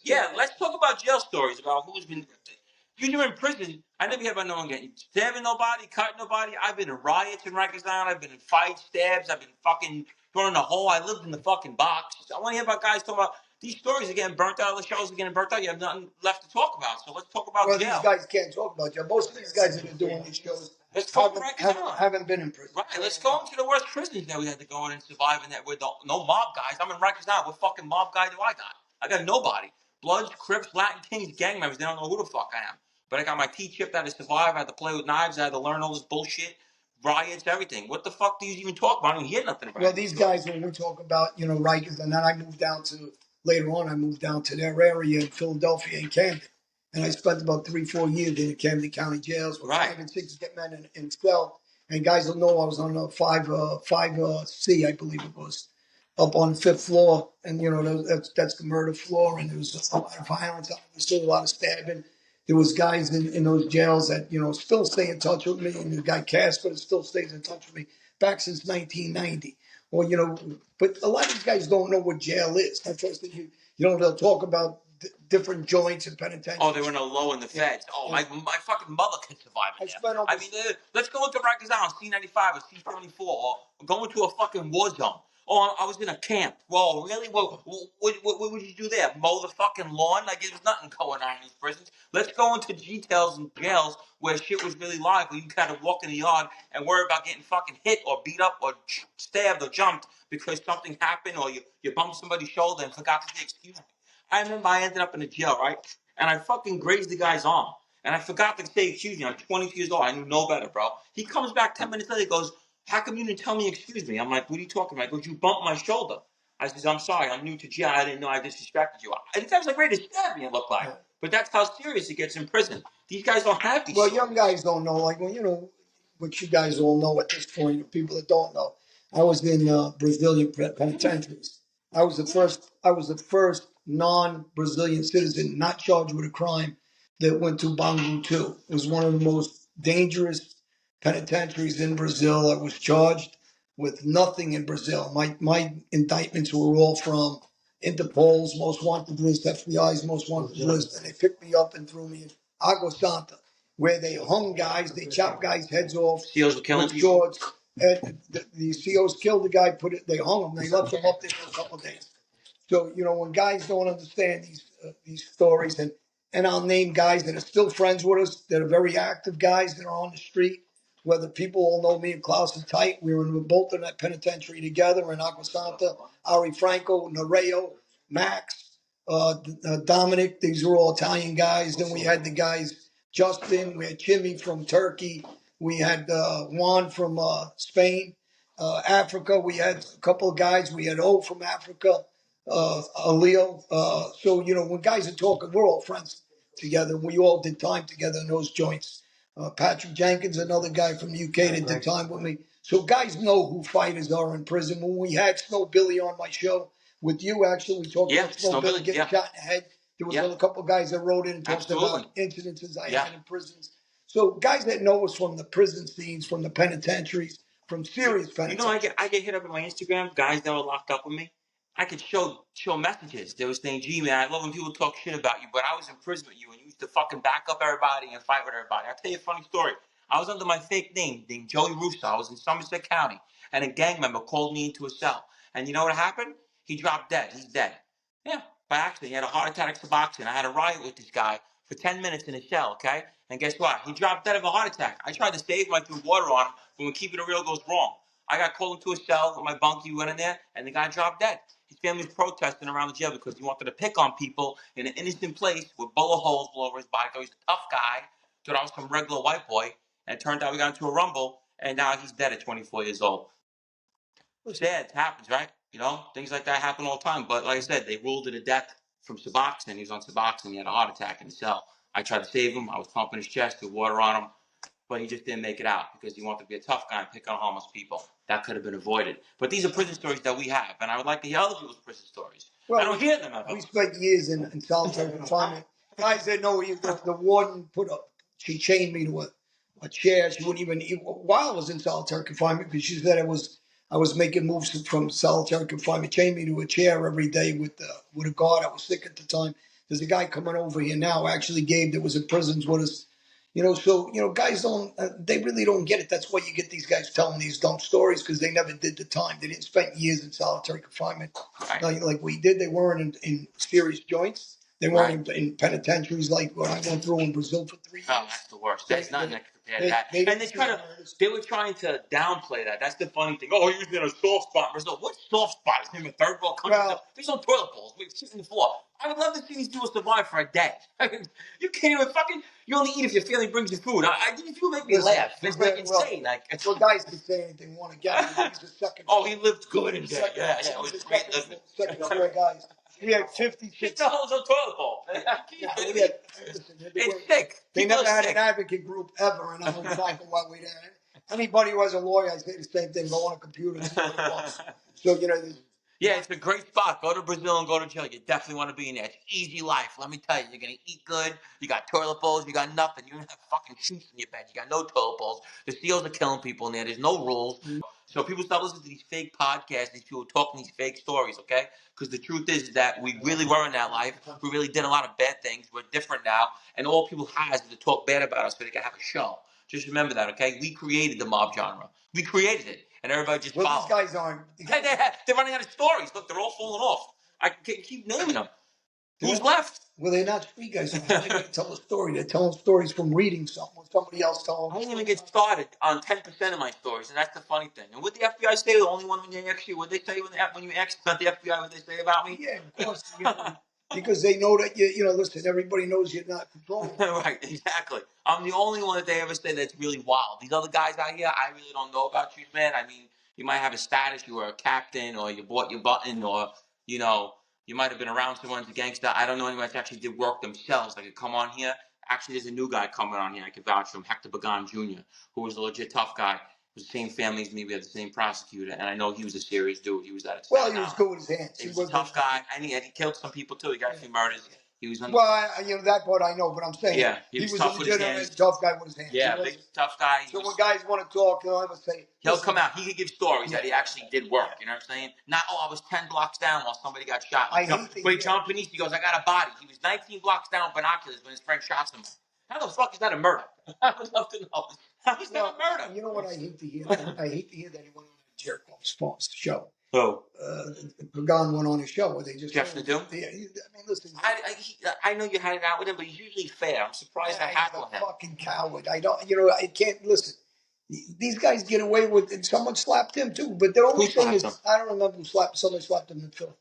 Yeah, let's talk about jail stories, about who's been... You're in prison. I never hear about no one getting stabbing nobody, cutting nobody. I've been in riots in Rikers Island. I've been in fights, stabs. I've been fucking thrown in a hole. I lived in the fucking box. I want to hear about guys talking about these stories are getting burnt out. The shows are getting burnt out. You have nothing left to talk about. So let's talk about jail. These guys can't talk about jail. Most of these guys that are doing these shows haven't been in prison. Right. Let's go into the worst prisons that we had to go in and survive in that with no mob guys. I'm in Rikers Island. What fucking mob guy do I got? I got nobody. Bloods, Crips, Latin Kings, gang members. They don't know who the fuck I am. But I got my T-chip that I survived. I had to play with knives. I had to learn all this bullshit, riots, everything. What the fuck do you even talk about? I don't hear nothing about it. Well, these guys, when we talk about, Rikers, and then I moved down to, later on, I moved down to their area in Philadelphia and Camden. And I spent about 3-4 years in the Camden County jails with 5 and 6 men in cell. And guys will know I was on a 5C, I believe it was, up on the 5th floor. And, that's the murder floor. And there was a lot of violence, obviously, a lot of stabbing. There was guys in those jails that, still stay in touch with me. And the guy Casper still stays in touch with me back since 1990. Well, but a lot of these guys don't know what jail is. That's what they'll talk about different joints and penitentiaries. Oh, they were in a low in the feds. My fucking mother can survive in there. Let's go into Rikers Island, C-95 or C-74, or go into a fucking war zone. Oh, I was in a camp. Whoa, really? What would you do there? Mow the fucking lawn? Like, there was nothing going on in these prisons. Let's go into details and jails where shit was really live, where you kind of walk in the yard and worry about getting fucking hit or beat up or stabbed or jumped because something happened, or you bumped somebody's shoulder and forgot to say excuse me. I remember I ended up in a jail, right? And I fucking grazed the guy's arm. And I forgot to say excuse me. I'm 22 years old. I knew no better, bro. He comes back 10 minutes later. He goes, how come you didn't tell me excuse me? I'm like, what are you talking about? He goes, you bumped my shoulder. I says, I'm sorry. I'm new to jail. I didn't know I disrespected you. I think that was like ready to stab me, it looked like. But that's how serious it gets in prison. These guys don't have these stories. Young guys don't know. Like, what you guys all know at this point, people that don't know. I was in Brazilian penitentiaries. I was the first non-Brazilian citizen not charged with a crime that went to Bangu 2. It was one of the most dangerous penitentiaries in Brazil. I was charged with nothing in Brazil. My indictments were all from Interpol's most wanted list, FBI's most wanted list, and they picked me up and threw me in Agua Santa, where they hung guys, they chopped guys' heads off. SEALs were killing people. And the COs killed the guy, they hung him, they left him up there for a couple of days. So, when guys don't understand these stories, and I'll name guys that are still friends with us, that are very active guys that are on the street, whether people all know me and Klaus and Tight, we were both in that penitentiary together in Agua Santa, Ari Franco, Nareo, Max, Dominic, these were all Italian guys. Then we had the guys, Justin, we had Jimmy from Turkey, we had Juan from Spain, Africa, we had a couple of guys, we had O from Africa, Leo. So, when guys are talking, we're all friends together. We all did time together in those joints. Patrick Jenkins, another guy from the UK that did time with me. So guys know who fighters are in prison. When we had Snow Billy on my show with you, actually, we talked about Snow Billy getting shot in the head. There was a couple of guys that wrote in and talked about incidences I had in prisons. So guys that know us from the prison scenes, from the penitentiaries, from serious penitentiaries. I get hit up on my Instagram, guys that were locked up with me. I could show messages. They were saying, gee, man, I love when people talk shit about you, but I was in prison with you and you used to fucking back up everybody and fight with everybody. I'll tell you a funny story. I was under my fake name named Joey Russo. I was in Somerset County, and a gang member called me into a cell. And you know what happened? He dropped dead. He's dead. Yeah, by accident. He had a heart attack at Suboxone. I had a riot with this guy for 10 minutes in a cell, okay? And guess what? He dropped dead of a heart attack. I tried to save him. I threw water on him, but when keeping it real goes wrong. I got called into a cell with my bunkie, went in there, and the guy dropped dead. His family was protesting around the jail because he wanted to pick on people in an innocent place with bullet holes all over his body. So he's a tough guy. Thought I was some regular white boy. And it turned out we got into a rumble, and now he's dead at 24 years old. Sad. It happens, right? Things like that happen all the time. But like I said, they ruled it a death from Suboxone. He was on Suboxone. He had a heart attack in the cell. I tried to save him. I was pumping his chest, threw water on him. But he just didn't make it out because he wanted to be a tough guy and pick on homeless people. That could have been avoided. But these are prison stories that we have, and I would like to hear other people's prison stories. I don't hear them ever. We spent years in solitary confinement. Guys that know the warden she chained me to a chair. She wouldn't even eat while I was in solitary confinement because she said I was making moves from solitary confinement. Chained me to a chair every day with a guard. I was sick at the time. There's a guy coming over here now, actually, Gabe, that was in prisons with us. So guys don't. They really don't get it. That's why you get these guys telling these dumb stories because they never did the time. They didn't spend years in solitary confinement like we did. They weren't in serious joints. They weren't in penitentiaries like what I went through in Brazil for 3 years. Oh, that's the worst. That's nothing that compared to that. And they were trying to downplay that. That's the funny thing. Oh, he was in a soft spot in Brazil. What soft spot? Is him a third world country? Well, there's no toilet bowls. We're sitting on the floor. I would love to see these dudes survive for a day. You can't even fucking. You only eat if your family brings you food. These people make me laugh. It's like insane. Well, guys can say anything want to get. He's a second. Oh, he lived good in there. Yeah. It was great living. Second floor guys. We had 56. Shit the hole's on toilet bowl. It's sick. They never had an advocate group ever, and I'm talking what we did. Anybody who has a lawyer, I say the same thing. Go on a computer and see what it was. So yeah, it's a great spot. Go to Brazil and go to jail. You definitely want to be in there. It's easy life. Let me tell you, you're gonna eat good. You got toilet bowls. You got nothing. You don't have fucking sheets in your bed. You got no toilet bowls. The SEALs are killing people in there. There's no rules. So people stop listening to these fake podcasts. These people talking these fake stories. Okay? Because the truth is that we really were in that life. We really did a lot of bad things. We're different now, and all people has is to talk bad about us so they can have a show. Just remember that, okay? We created the mob genre. We created it, and everybody just followed. These guys aren't. They're running out of stories. Look, they're all falling off. I can keep naming them. Who's left? Well, they're not street guys. They're going to tell a story. They're telling stories from reading something or somebody else telling them. I didn't even get started on 10% of my stories, and that's the funny thing. And what the FBI say, the only one when they ask you, what they say when you ask about the FBI, what they say about me? Yeah, of course. Because they know that listen, everybody knows you're not controlling. Right, exactly. I'm the only one that they ever say that's really wild. These other guys out here, I really don't know about you, man. I mean, you might have a status, you were a captain, or you bought your button, or, you might have been around someone's a gangster. I don't know anyone that actually did work themselves. Like, come on here. Actually, there's a new guy coming on here. I can vouch for him, Hector Bagan Jr., who was a legit tough guy. Was the same family as me. We had the same prosecutor, and I know he was a serious dude. He was at he was good with his hands. He was a tough guy, and he killed some people too. He got a few murders. He was that part I know, but I'm saying he was tough a with his legitimate hands. tough guy with his hands. Yeah, big tough guy. So when guys want to talk, he'll say he'll come out. He could give stories that he actually did work. You know what I'm saying? Not I was 10 blocks down while somebody got shot. Wait, John Panisi goes, I got a body. He was 19 blocks down with binoculars when his friend shot him. How the fuck is that a murder? I would love to know. How is that a murder? You know what I hate to hear? I hate to hear that he went on a jerk off's show. Oh. Pagan went on his show where they just Jeff Nadeau? Yeah, I mean, listen. I know you had it out with him, but he's usually fair. I'm surprised that happened with him. Fucking coward. I can't listen. These guys get away with it. Someone slapped him too, but the only thing is, I don't remember who slapped. Somebody slapped him in Philly.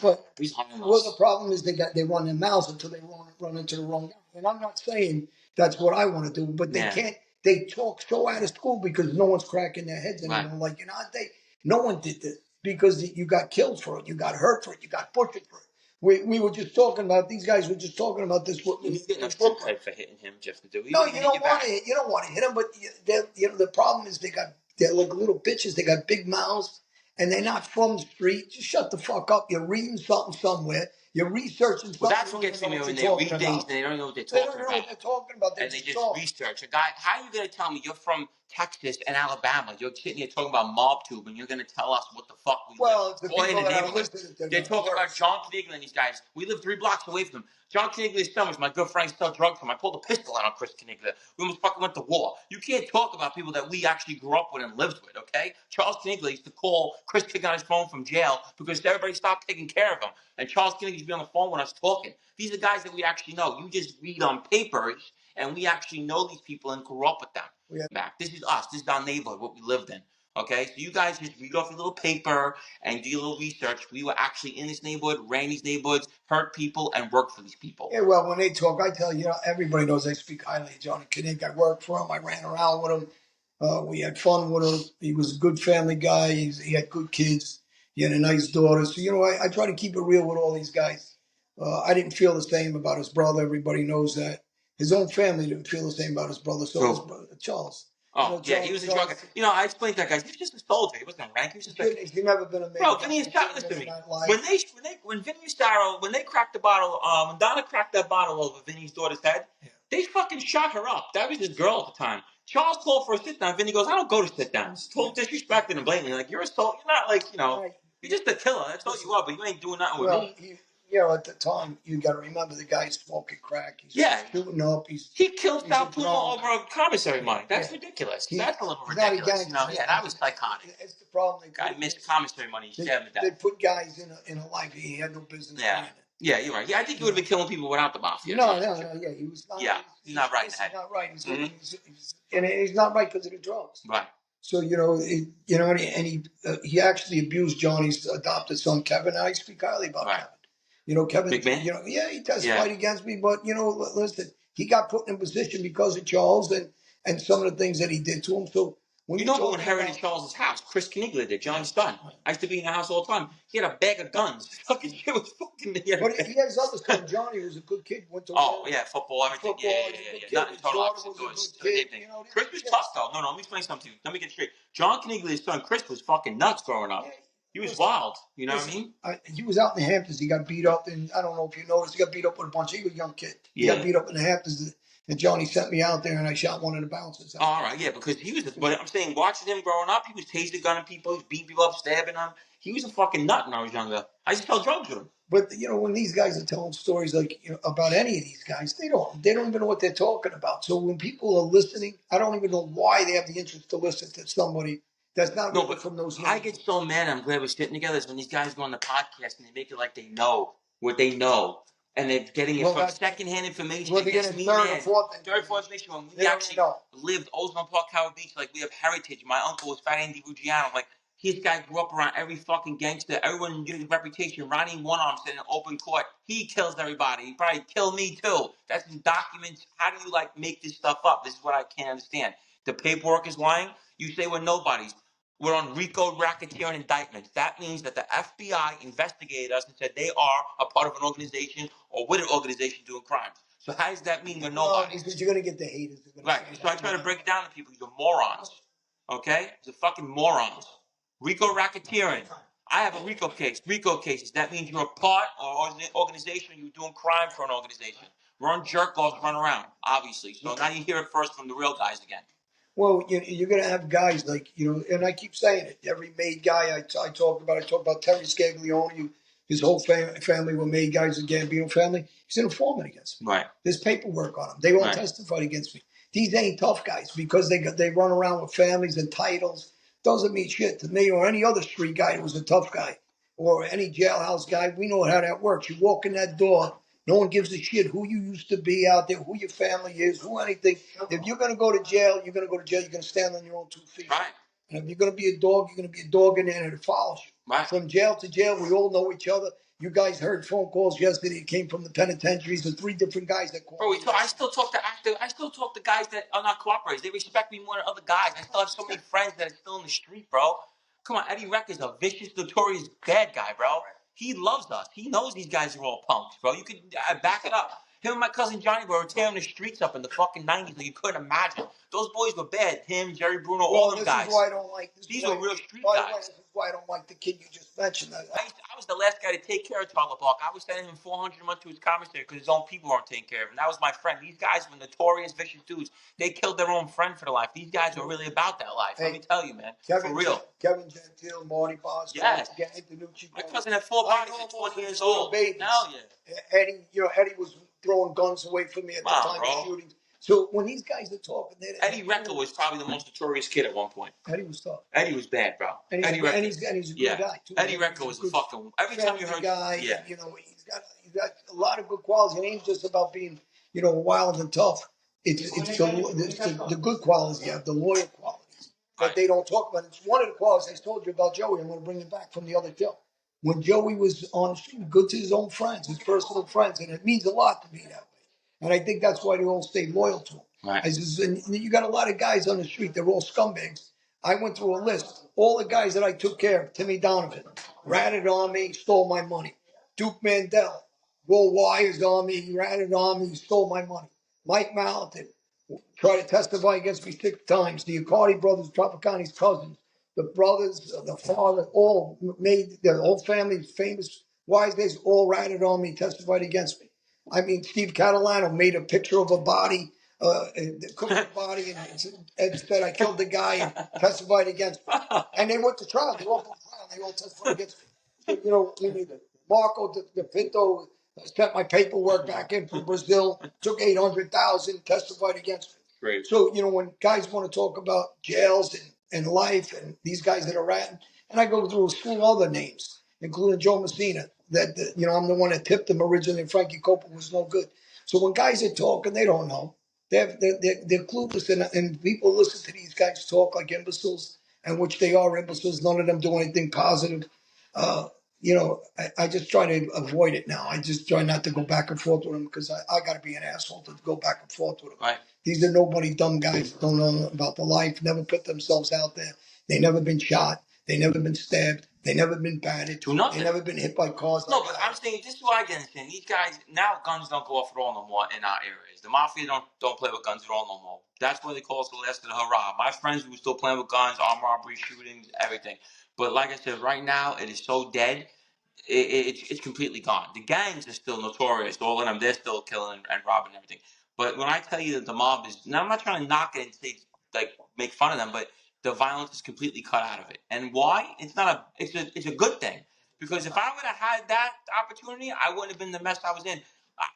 Well, the problem is they run their mouths until they run into the wrong guy. And I'm not saying that's what I want to do, but they can't. They talk so out of school because no one's cracking their heads anymore. Right. Like no one did this because you got killed for it, you got hurt for it, you got butchered for it. We were just talking about these guys were just talking about this. He's getting a street cred for hitting him, Jeff Nadeau. No, you don't want to hit him, but the problem is they're like little bitches. They got big mouths and they're not from the street. Just shut the fuck up. You're reading something somewhere. You're researching something. Well, that's what gets me when they read things and they don't know what they're talking about. They don't know what they're talking about. And they just research. A guy, how are you going to tell me you're from Texas and Alabama? You're sitting here talking about MobTube and you're going to tell us what the fuck we live. It's the neighborhood. They're talking about John Knigler and these guys. We live 3 blocks away from them. John Knigler's son was my good friend. He sold drugs from him. I pulled a pistol out on Chris Knigler. We almost fucking went to war. You can't talk about people that we actually grew up with and lived with, okay? Charles Knigler used to call Chris Knigler on his phone from jail because everybody stopped taking care of him. And Charles Knigler used to be on the phone with us talking. These are guys that we actually know. You just read on papers, and we actually know these people and grew up with them. Yeah. This is us. This is our neighborhood, what we lived in. Okay, so you guys just read off your little paper and do a little research. We were actually in this neighborhood, ran these neighborhoods, hurt people, and worked for these people. Yeah, well, when they talk, I tell you, everybody knows I speak highly of John Kinnick. I worked for him. I ran around with him. We had fun with him. He was a good family guy. He had good kids. He had a nice daughter. So, I try to keep it real with all these guys. I didn't feel the same about his brother. Everybody knows that. His own family didn't feel the same about his brother. So his brother, Charles. Oh, yeah, he was a drug guy. I explained that guy. He was just a soldier. He wasn't a rank. He was just He's never been a man. Bro, Vinny Usaro, listen to me. When Vinny Usaro, when they cracked the bottle, when Donna cracked that bottle over Vinny's daughter's head, they fucking shot her up. That was his girl at the time. Charles called for a sit down. Vinny goes, I don't go to sit down. Total disrespecting him blatantly. Like, you're a soldier. You're not like, you're just a killer. That's all you are, but you ain't doing nothing with me. at the time, you got to remember the guy's smoking crack. He's Yeah. shooting up. He killed he's Sal a Puma drunk. over a commissary money. That's Yeah. ridiculous. He- That's a little he's not a ridiculous. gangster. Yeah, that was psychotic. It's the problem. Guy missed commissary money. He stabbed him to They death. put guys in a life he had no business Yeah. being in. Yeah, you're right. Yeah, I think he would have been killing people without the mafia. No, yeah, he was not. Yeah, he's not right in the head. He's not right. He's not right because of the drugs. Right. So he actually abused Johnny's adopted son Kevin. I speak highly about Kevin. Kevin. Big man? He testified against me, but listen, he got put in a position because of Charles and some of the things that he did to him. So when who inherited Charles's house? Chris Knigler did, John's son. I used to be in the house all the time. He had a bag of guns. Fucking shit was fucking. But he has other son. Johnny was a good kid. Went to football, everything. Yeah. Nothing total opposite to us. Chris was tough though. No, let me explain something to you. Let me get straight. John Knigler's son, Chris, was fucking nuts growing up. He was wild. You know what I mean? He was out in the Hamptons. He got beat up, and I don't know if you noticed, he got beat up with a bunch of young kids. He got beat up in the Hamptons. And Johnny sent me out there, and I shot one of the bouncers. All right, because he was. But I'm saying, watching him growing up, he was taser gunning people, he was beating people up, stabbing them. He was a fucking nut when I was younger. I used to sell drugs with him. But when these guys are telling stories like about any of these guys, they don't even know what they're talking about. So when people are listening, I don't even know why they have the interest to listen to somebody that's not really from those. I get so mad. I'm glad we're sitting together. Is when these guys go on the podcast and they make it like they know what they know. And they're getting it from secondhand information. Well, they're getting third or fourth information. When we actually lived Ozone Park, Howard Beach, like we have heritage. My uncle was Fat Andy Ruggiano. Like his guy grew up around every fucking gangster. Everyone knew his reputation. Ronnie One Arm said in open court, he kills everybody. He probably killed me too. That's in documents. How do you make this stuff up? This is what I can't understand. The paperwork is lying. You say we're nobodies. We're on RICO racketeering indictments. That means that the FBI investigated us and said they are a part of an organization or with an organization doing crimes. So how does that mean we're nobody? Because you're going to get the haters. Right. So I try to break it down to people. You're morons. Okay? You're fucking morons. RICO racketeering. I have a RICO case. RICO cases. That means you're a part or an organization. You're doing crime for an organization. Run jerk-offs run around, obviously. So now you hear it first from the real guys again. Well, you're going to have guys like, and I keep saying it. Every made guy I talk about Terry Scaglione, his whole family were made guys, the Gambino family. He's an informant against me. Right. There's paperwork on him. They all testified against me. These ain't tough guys because they run around with families and titles. Doesn't mean shit to me or any other street guy who's a tough guy or any jailhouse guy. We know how that works. You walk in that door. No one gives a shit who you used to be out there, who your family is, who anything. If you're going to go to jail, you're going to go to jail. You're going to stand on your own 2 feet. Right. And if you're going to be a dog, you're going to be a dog in there and it follows you. Right. From jail to jail, we all know each other. You guys heard phone calls yesterday. It came from the penitentiaries. The 3 different guys that called. Bro, I still talk to guys that are not cooperators. They respect me more than other guys. I still have so many friends that are still in the street, bro. Come on, Eddie Reck is a vicious, notorious bad guy, bro. He loves us. He knows these guys are all punks, bro. You can back it up. Him and my cousin Johnny were tearing the streets up in the fucking 90s like you couldn't imagine. Those boys were bad. Him, Jerry Bruno, all them guys. This is why I don't like this. These were real street guys. This is why I don't like the kid you just mentioned. I was the last guy to take care of Charlie Park. I was sending him 400 a month to his commissary because his own people weren't taking care of him. That was my friend. These guys were notorious, vicious dudes. They killed their own friend for the life. These guys were really about that life. Let me tell you, man. For real. Kevin Gentile, Marty Boss. Yes. My cousin had 4 bodies at 20 years old. Hell yeah. Eddie was throwing guns away from me at the time of shootings. So when these guys are talking, Eddie Recker was probably the most notorious kid at one point. Eddie was tough. Eddie was bad, bro. And he's a good guy too. Eddie Recker was a fucking. Every time you heard, guy, he's got a lot of good qualities. It ain't just about being, wild and tough. It's the good qualities you have, the loyal qualities that they don't talk about. It's one of the qualities I told you about Joey. I'm going to bring it back from the other show. When Joey was on the street, good to his own friends, his personal friends, and it means a lot to be that way. And I think that's why they all stay loyal to him. Right. And you got a lot of guys on the street. They're all scumbags. I went through a list. All the guys that I took care of. Timmy Donovan, ratted on me, stole my money. Duke Mandel, rolled wires on me, ratted on me, stole my money. Mike Malatin tried to testify against me 6 times. The Accardi brothers, Tropicani's cousins, the brothers, the father, all made their whole family famous wise guys, all ratted on me, testified against me. I mean, Steve Catalano made a picture of a body, cooked the body, and said I killed the guy and testified against me. And they went to trial. They all went to trial. They all testified against me. So, we need it. Marco the Pinto sent my paperwork back in from Brazil, took 800,000, testified against me. Great. So, when guys want to talk about jails and life and these guys that are ratting, and I go through a slew of other names, including Joe Messina, that, I'm the one that tipped him originally, and Frankie Coppola was no good. So when guys are talking, they don't know. They're clueless, and people listen to these guys talk like imbeciles, and which they are imbeciles. None of them do anything positive. I just try to avoid it now. I just try not to go back and forth with them because I got to be an asshole to go back and forth with them. Right. These are nobody dumb guys that don't know about the life, never put themselves out there. They never been shot. They never been stabbed. They never been battered. To nothing. They never been hit by cars. No, but I'm saying this is what I get understand. These guys now guns don't go off at all no more in our areas. The mafia don't play with guns at all no more. That's why they call us the last of the hurrah. My friends who were still playing with guns, armed robbery, shootings, everything. But like I said, right now it is so dead. It's completely gone. The gangs are still notorious. All of them, they're still killing and robbing and everything. But when I tell you that the mob is, now I'm not trying to knock it and say like make fun of them, but the violence is completely cut out of it. And why? It's a good thing. Because if I would have had that opportunity, I wouldn't have been the mess I was in.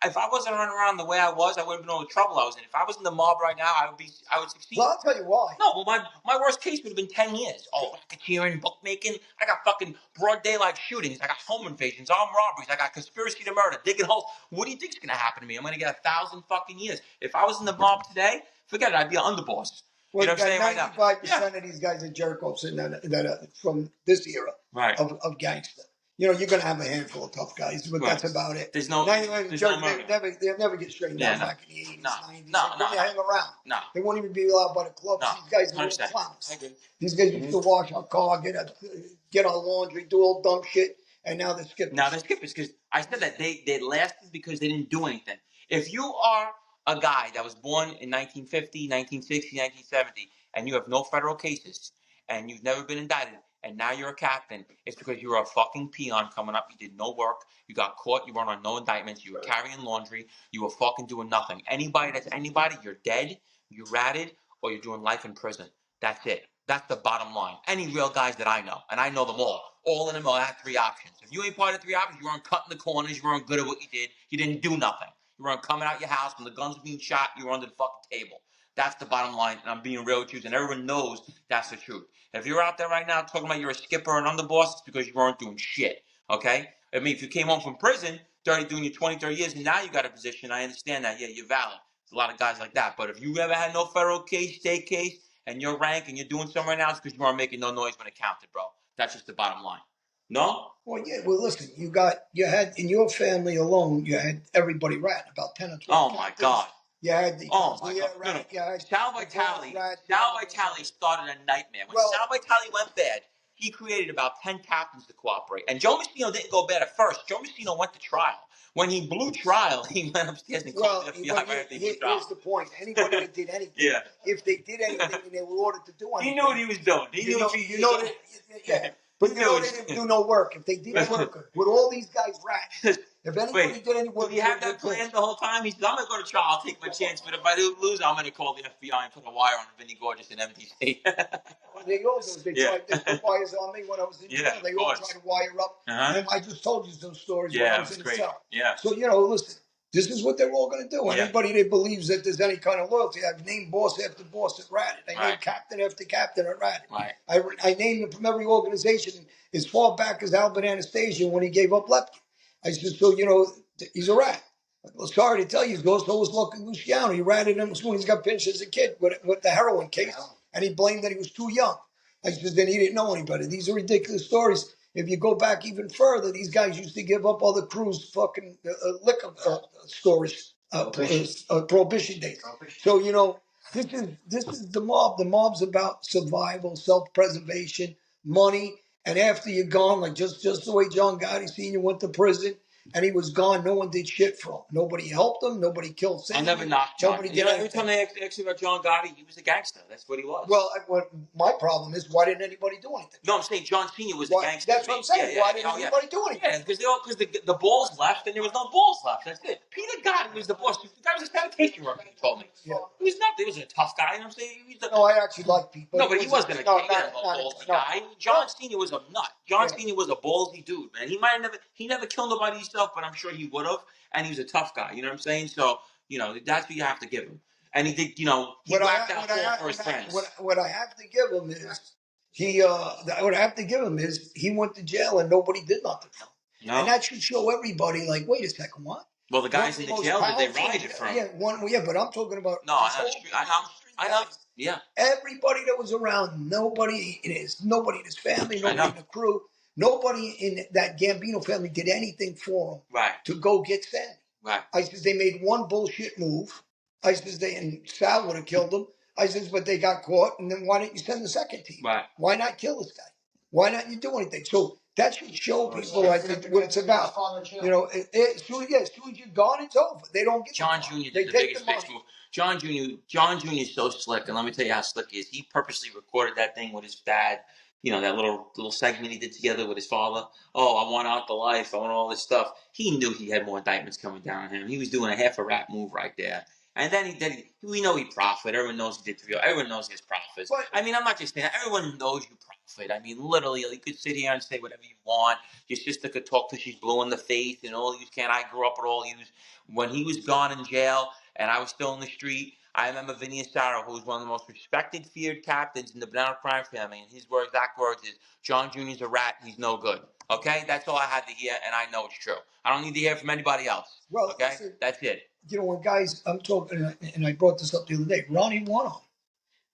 If I wasn't running around the way I was, I wouldn't have been all the trouble I was in. If I was in the mob right now, I would succeed. Well, I'll tell you why. No, well, my worst case would have been 10 years. Oh, racketeering, bookmaking. I got fucking broad daylight shootings. I got home invasions, armed robberies. I got conspiracy to murder, digging holes. What do you think's gonna happen to me? I'm gonna get 1,000 fucking years. If I was in the mob today, forget it. I'd be an underboss. Well, You know what I'm saying right now? 95% of these guys are jerk-offs that are from this era of gangster. You're going to have a handful of tough guys, but that's about it. There's no murder. They'll never get straightened out back in the 80s, 90s. They wouldn't hang around. No. They won't even be allowed by the clubs. These guys are little clowns. These guys used to wash our car, get our laundry, do all dumb shit, and now they're skippers. Now they're skippers because I said that they lasted because they didn't do anything. If you are a guy that was born in 1950, 1960, 1970, and you have no federal cases, and you've never been indicted, and now you're a captain, it's because you were a fucking peon coming up. You did no work. You got caught. You weren't on no indictments. You were carrying laundry. You were fucking doing nothing. Anybody that's anybody, you're dead, you're ratted, or you're doing life in prison. That's it. That's the bottom line. Any real guys that I know, and I know them all of them have 3 options. If you ain't part of 3 options, you weren't cutting the corners, you weren't good at what you did, you didn't do nothing. You weren't coming out your house when the guns were being shot, you were under the fucking table. That's the bottom line, and I'm being real with you, and everyone knows that's the truth. If you're out there right now talking about you're a skipper and underboss, it's because you weren't doing shit, okay? I mean, if you came home from prison, doing your 20, 30 years, and now you got a position, I understand that. Yeah, you're valid. There's a lot of guys like that. But if you ever had no federal case, state case, and you're rank and you're doing something right now, it's because you weren't making no noise when it counted, bro. That's just the bottom line. No? Well, yeah. Well, listen. You had in your family alone. You had everybody rat about 10 or 12. Oh my God. You had the rat. No. Sal Vitale started a nightmare. When Sal Vitale went bad, he created about 10 captains to cooperate. And Joe Messino didn't go bad at first. Joe Messino went to trial. When he blew trial, he went upstairs and called the FBI right after he blew trial. Here's the point. Anybody that did anything, if they did anything and they were ordered to do anything, he knew what he was doing. He knew what he was doing. But they didn't do no work. If they did work, with all these guys rats, if anybody did any work, did he have that plan the whole time? He said, I'm going to go to trial, I'll take my chance, but if I do lose, I'm going to call the FBI and put a wire on Vinny Gorgeous and MTC. They all do. They tried to put wires on me when I was in jail. They all tried to wire up. And I just told you some stories when I was in the cell. So, listen, this is what they're all going to do. Anybody that believes that there's any kind of loyalty, I've named boss after boss at ratted. I named captain after captain at ratted. I named them from every organization as far back as Albert Anastasia when he gave up Lepke. I said, so, he's a rat. Well, sorry to tell you, so was Luciano. He ratted him when he got pinched as a kid with the heroin case, and he blamed that he was too young. I said, then he didn't know any better. These are ridiculous stories. If you go back even further, these guys used to give up other crews fucking liquor stores, prohibition days. So, this is the mob. The mob's about survival, self-preservation, money. And after you're gone, like just the way John Gotti Sr. went to prison, and he was gone, no one did shit for him. Nobody helped him. Nobody killed him. I never knocked John. Every time they asked me about John Gotti, he was a gangster. That's what he was. Well, my problem is, why didn't anybody do anything? No, I'm saying John Sr. was a gangster. That's what I'm saying. Why didn't anybody do anything? Yeah, because the balls left, and there was no balls left. That's it. Peter Gotti was the boss. The guy was a sanitation worker, he told me. Yeah. He was nothing. He was a tough guy, you know what I'm saying? No, I actually like people. No, but he wasn't a guy. John Sr. was a nut. John Sr. was a ballsy dude, man. He never killed nobody himself, but I'm sure he would have. And he was a tough guy. You know what I'm saying? So, that's what you have to give him. And he did, he whacked out for his friends. What I have to give him is what I have to give him is he went to jail and nobody did nothing to him. No. And that should show everybody, like, wait a second, what? Well, the guys in the jail that they ride it from. Yeah, but I'm talking about. No, I know. Yeah. Everybody that was around, nobody in his family, nobody in the crew, nobody in that Gambino family did anything for him. Right. To go get Sandy. Right. I says they made one bullshit move. I says and Sal would have killed him. I says, but they got caught, and then why didn't you send the second team? Right. Why not kill this guy? Why not you do anything? So that should show people, I think, what it's about. As soon as you're gone, it's over. They don't get John Jr. did the biggest bitch move. John Jr. is so slick, and let me tell you how slick he is. He purposely recorded that thing with his dad. That little segment he did together with his father. Oh, I want out the life. I want all this stuff. He knew he had more indictments coming down on him. He was doing a half a rap move right there. And then we know he profited. Everyone knows he did everyone knows his profits. But, I'm not just saying that. Everyone knows you profit. Literally, you could sit here and say whatever you want. Your sister could talk till she's blue in the face, and all you can. I grew up with all you. When he was gone in jail and I was still in the street, I remember Vinny Asaro, who was one of the most respected, feared captains in the Banana crime family, and his exact words is, John Jr.'s a rat, he's no good. Okay? That's all I had to hear, and I know it's true. I don't need to hear from anybody else. Well, okay? That's it. When guys, I'm talking, and I brought this up the other day, Ronnie won on.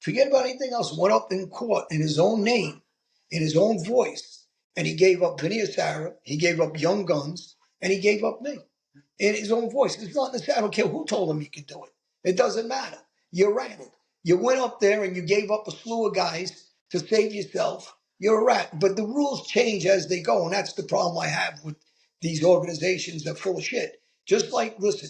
Forget about anything else, went up in court in his own name, in his own voice, and he gave up Vinny Asaro, he gave up Young Guns, and he gave up me. In his own voice. It's not necessarily, I don't care who told him he could do it. It doesn't matter. You ran it. You went up there and you gave up a slew of guys to save yourself. You're a rat. But the rules change as they go, and that's the problem I have with these organizations that are full of shit. Just like, listen,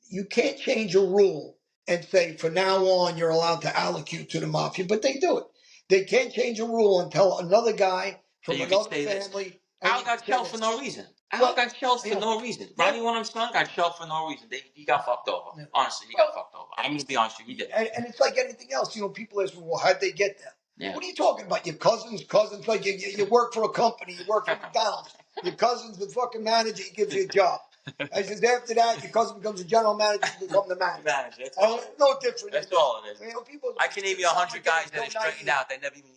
you can't change a rule and say, from now on, you're allowed to allocute to the mafia, but they do it. They can't change a rule and tell another guy from another family. Al got shelled for no reason. Al got shelled for no reason. Ronnie One Son got shelled for no reason. He got fucked over. Yeah. Honestly, he got fucked over. I'm going to be honest with you, he did. And it's like anything else. People ask me, well, how'd they get there? Yeah. What are you talking about? Your cousins? Like you work for a company. You work for McDonald's. Your cousin's the fucking manager. He gives you a job. I says, after that, your cousin becomes a general manager. You become the manager. No different. That's all it is. I can name you 100 guys that are straightened out that never even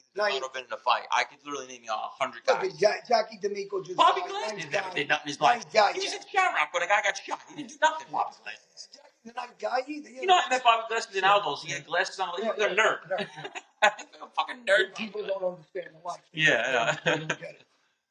been in a fight. I could literally name you 100 guys. Look, Jackie D'Amico just Bobby Glasses never did nothing in his life. He was in Shamrock when a guy got shot. He didn't do nothing, Bobby Glasses. He's not a guy either. I met Bobby Glasses in Aldo's. He had glasses on. He was a nerd. A fucking nerd. People don't understand the life. Yeah. They don't get it.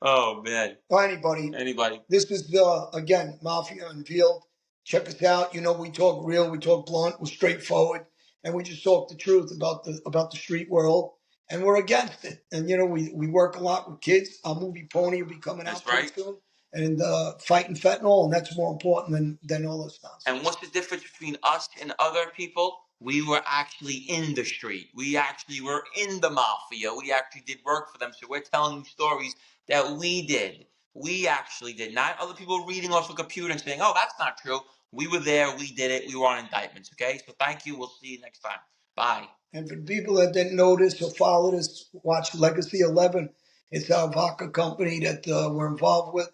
Oh, man. Well, anybody. This is, again, Mafia Unveiled. Check us out. We talk real, we talk blunt, we're straightforward, and we just talk the truth about the street world, and we're against it. And, we work a lot with kids. Our movie Pony will be coming out pretty soon. And fighting fentanyl, and that's more important than all this nonsense. And what's the difference between us and other people? We were actually in the street. We actually were in the mafia. We actually did work for them. So we're telling you stories that we did. We actually did. Not other people reading off a computer and saying, oh, that's not true. We were there. We did it. We were on indictments. Okay? So thank you. We'll see you next time. Bye. And for people that didn't notice or follow us, watch Legacy 11. It's our vodka company that we're involved with.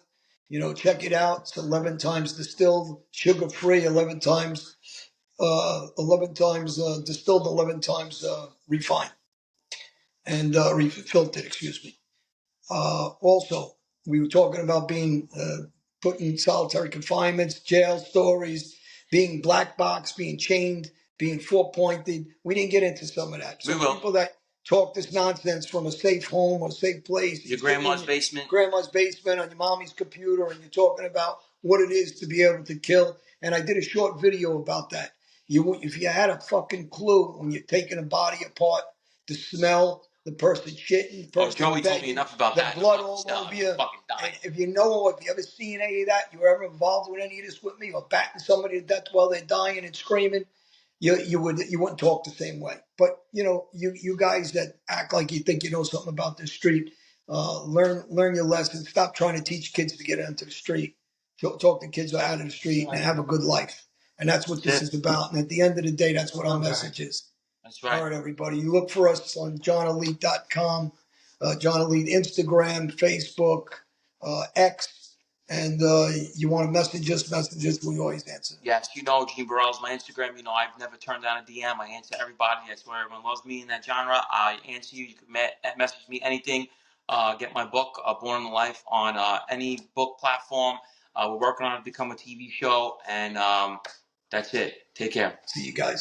Check it out. It's 11 times distilled, sugar-free, 11 times distilled, 11 times refined and refiltered, excuse me. Also, we were talking about being put in solitary confinements, jail stories, being black box, being chained, being four-pointed. We didn't get into some of that. So people that talk this nonsense from a safe home or a safe place. Your grandma's basement. Grandma's basement on your mommy's computer, and you're talking about what it is to be able to kill. And I did a short video about that. If you had a fucking clue when you're taking a body apart, the smell, the person shitting, the person Joey told me enough about that. The blood all over you. And if you ever seen any of that, you were ever involved with any of this with me, or batting somebody to death while they're dying and screaming, you wouldn't talk the same way. But you guys that act like you think you know something about this street, learn your lessons. Stop trying to teach kids to get into the street. Talk to kids out of the street and have a good life. And that's what this is about. And at the end of the day, that's what our message is. That's right. All right, everybody. You look for us on johnelite.com. John Alite, Instagram, Facebook, X, and you want to message us, we always answer. Yes, you know, Gene Borrello is my Instagram. You know, I've never turned down a DM. I answer everybody. That's where everyone loves me in that genre. I answer you. You can message me anything. Get my book, Born in Life, on any book platform. We're working on it to become a TV show, and that's it. Take care. See you guys.